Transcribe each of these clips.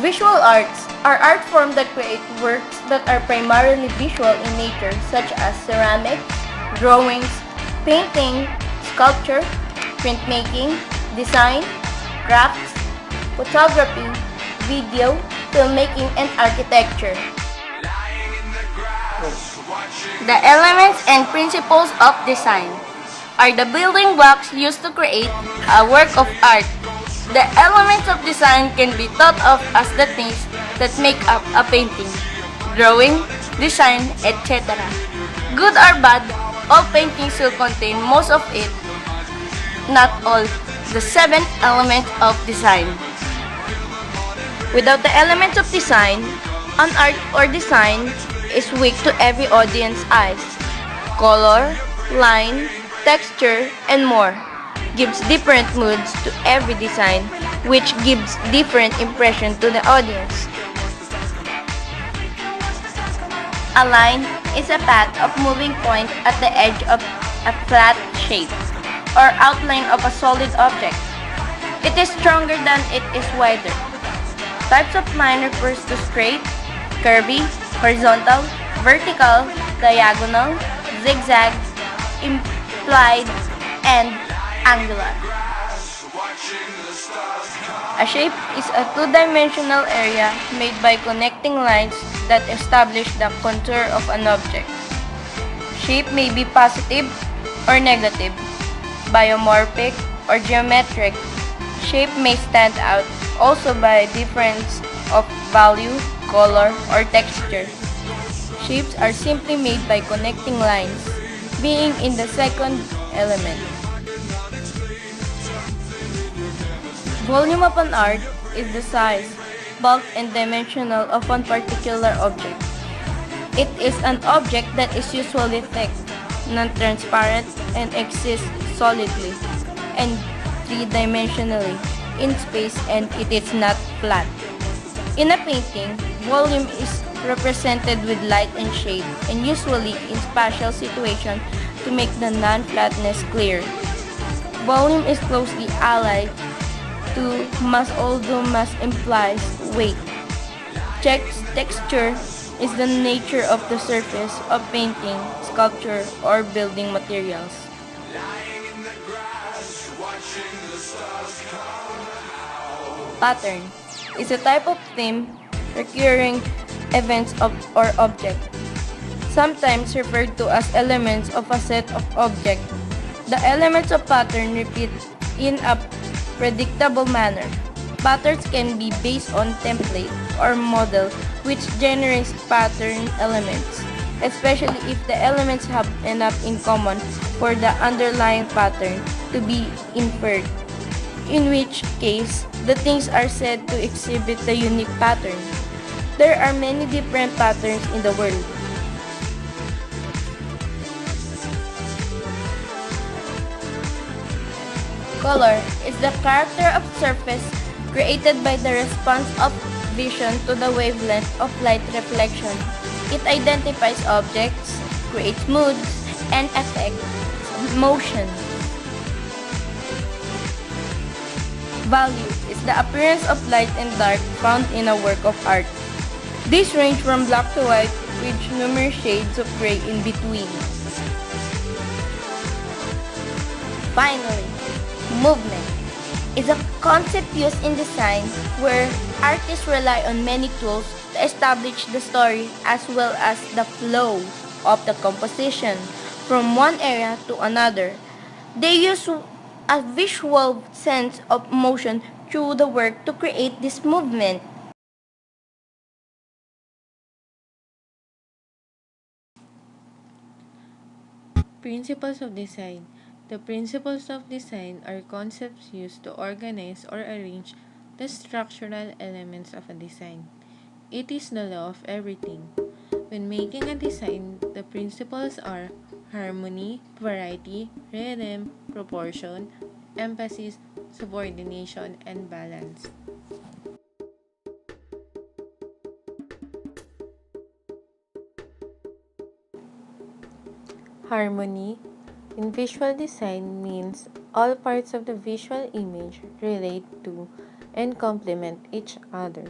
Visual arts are art forms that create works that are primarily visual in nature, such as ceramics, drawings, painting, sculpture, printmaking, design, crafts, photography, video, filmmaking, and architecture. The elements and principles of design are the building blocks used to create a work of art. The elements of design can be thought of as the things that make up a painting, drawing, design, etc. Good or bad, all paintings will contain most of it, not all, the 7 elements of design. Without the elements of design, an art or design is weak to every audience eyes. Color, line, texture, and more gives different moods to every design, which gives different impression to the audience. A line is a path of moving point at the edge of a flat shape or outline of a solid object. It is stronger than it is wider. Types of line refers to straight, curvy, horizontal, vertical, diagonal, zigzag, implied, and angular. A shape is a two-dimensional area made by connecting lines that establish the contour of an object. Shape may be positive or negative, biomorphic or geometric. Shape may stand out also by difference of value, color, or texture. Shapes are simply made by connecting lines, being in the second element. Volume of an art is the size, bulk, and dimensional of one particular object. It is an object that is usually thick, non-transparent, and exists solidly and three-dimensionally in space, and it is not flat. In a painting, volume is represented with light and shade, and usually in spatial situation to make the non-flatness clear. Volume is closely allied to mass, although mass implies weight. Texture is the nature of the surface of painting, sculpture, or building materials. Pattern is a type of theme, recurring events or object, sometimes referred to as elements of a set of objects. The elements of pattern repeat in a predictable manner. Patterns can be based on template or model which generates pattern elements, especially if the elements have enough in common for the underlying pattern to be inferred, in which case the things are said to exhibit the unique pattern. There are many different patterns in the world. Color is the character of surface created by the response of vision to the wavelength of light reflection. It identifies objects, creates moods, and affects motion. Value is the appearance of light and dark found in a work of art. These range from black to white with numerous shades of gray in between. Finally, movement is a concept used in design where artists rely on many tools to establish the story as well as the flow of the composition from one area to another. They use a visual sense of motion through the work to create this movement. Principles of design. The principles of design are concepts used to organize or arrange the structural elements of a design. It is the law of everything. When making a design, the principles are harmony, variety, rhythm, proportion, emphasis, subordination, and balance. Harmony in visual design means all parts of the visual image relate to and complement each other.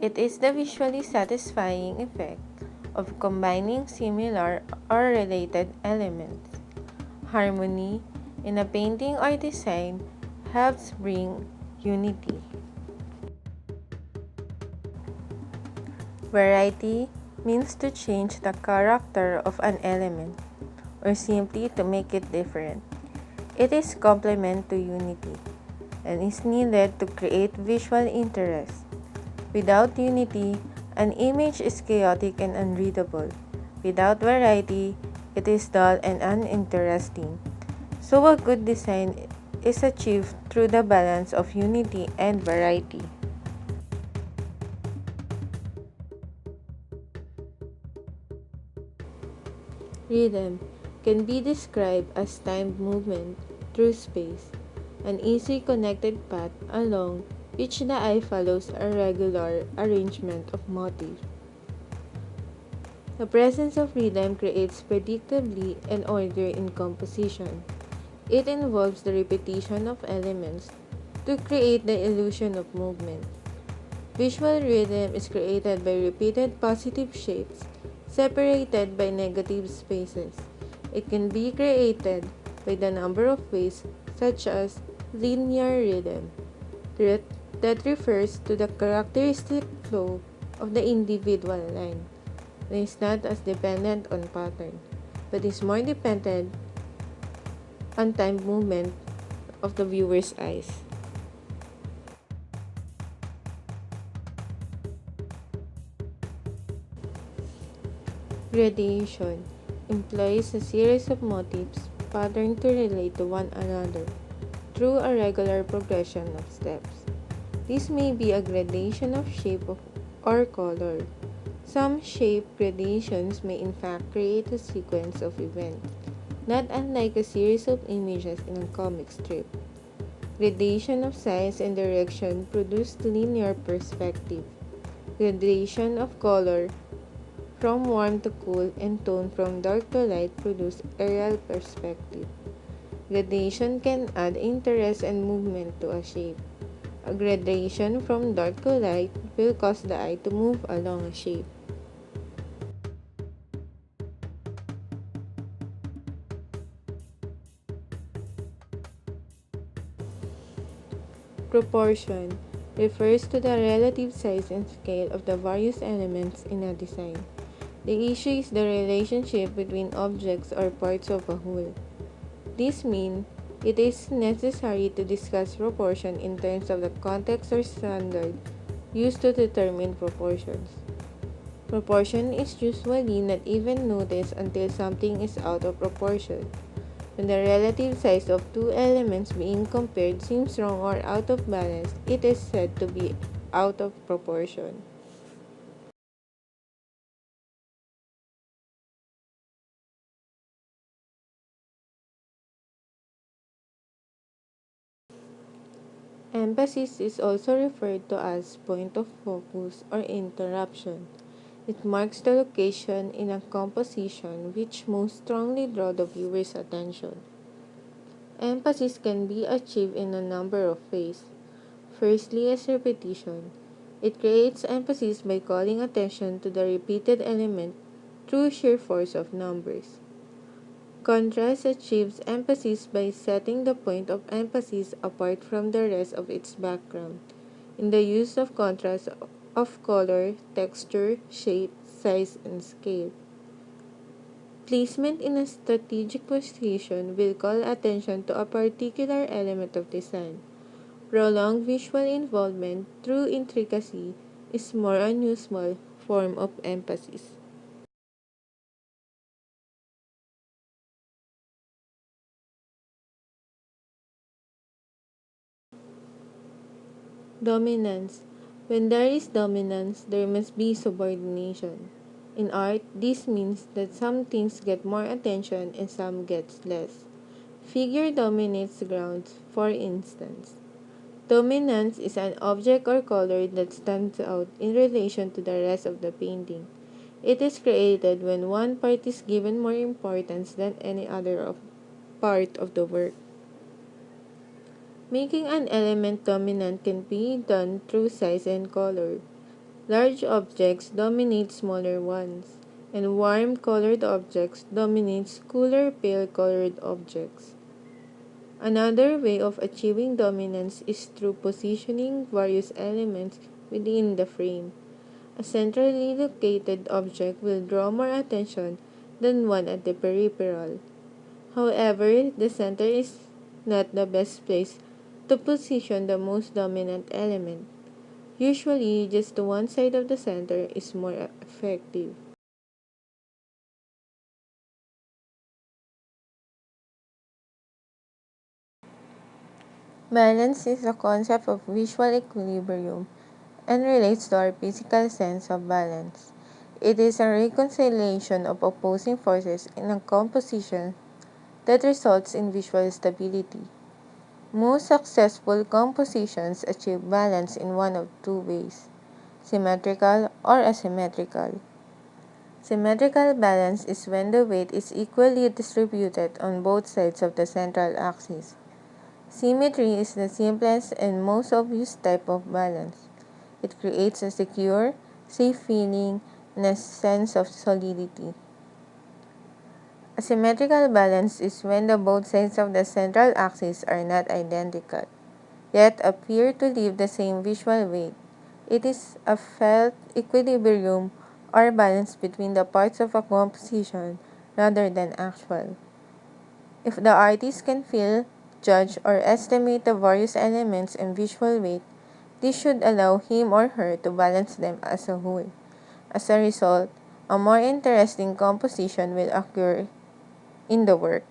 It is the visually satisfying effect of combining similar or related elements. Harmony in a painting or design helps bring unity. Variety means to change the character of an element or simply to make it different. It is complement to unity and is needed to create visual interest. Without unity, an image is chaotic and unreadable. Without variety, it is dull and uninteresting. So a good design is achieved through the balance of unity and variety. Rhythm can be described as timed movement through space, an easy connected path along which the eye follows a regular arrangement of motifs. The presence of rhythm creates predictably and order in composition. It involves the repetition of elements to create the illusion of movement. Visual rhythm is created by repeated positive shapes separated by negative spaces. It can be created by the number of ways, such as linear rhythm, that refers to the characteristic flow of the individual line and is not as dependent on pattern, but is more dependent on time movement of the viewer's eyes. Gradation employs a series of motifs patterned to relate to one another through a regular progression of steps. This may be a gradation of shape or color. Some shape gradations may in fact create a sequence of events, not unlike a series of images in a comic strip. Gradation of size and direction produce linear perspective. Gradation of color from warm to cool and tone from dark to light produce aerial perspective. Gradation can add interest and movement to a shape. A gradation from dark to light will cause the eye to move along a shape. Proportion refers to the relative size and scale of the various elements in a design. The issue is the relationship between objects or parts of a whole. This means it is necessary to discuss proportion in terms of the context or standard used to determine proportions. Proportion is usually not even noticed until something is out of proportion. When the relative size of two elements being compared seems wrong or out of balance, it is said to be out of proportion. Emphasis is also referred to as point of focus or interruption. It marks the location in a composition which most strongly draw the viewer's attention. Emphasis can be achieved in a number of ways. Firstly, as repetition. It creates emphasis by calling attention to the repeated element through sheer force of numbers. Contrast achieves emphasis by setting the point of emphasis apart from the rest of its background in the use of contrast of color, texture, shape, size, and scale. Placement in a strategic position will call attention to a particular element of design. Prolonged visual involvement through intricacy is more unusual form of emphasis. Dominance. When there is dominance, there must be subordination. In art, this means that some things get more attention and some gets less. Figure dominates grounds, for instance. Dominance is an object or color that stands out in relation to the rest of the painting. It is created when one part is given more importance than any other part of the work. Making an element dominant can be done through size and color. Large objects dominate smaller ones, and warm-colored objects dominate cooler pale-colored objects. Another way of achieving dominance is through positioning various elements within the frame. A centrally located object will draw more attention than one at the peripheral. However, the center is not the best place to position the most dominant element. Usually, just one side of the center is more effective. Balance is a concept of visual equilibrium and relates to our physical sense of balance. It is a reconciliation of opposing forces in a composition that results in visual stability. Most successful compositions achieve balance in one of two ways: symmetrical or asymmetrical. Symmetrical balance is when the weight is equally distributed on both sides of the central axis. Symmetry is the simplest and most obvious type of balance. It creates a secure, safe feeling and a sense of solidity. A symmetrical balance is when the both sides of the central axis are not identical, yet appear to leave the same visual weight. It is a felt equilibrium or balance between the parts of a composition rather than actual. If the artist can feel, judge, or estimate the various elements and visual weight, this should allow him or her to balance them as a whole. As a result, a more interesting composition will occur in the work.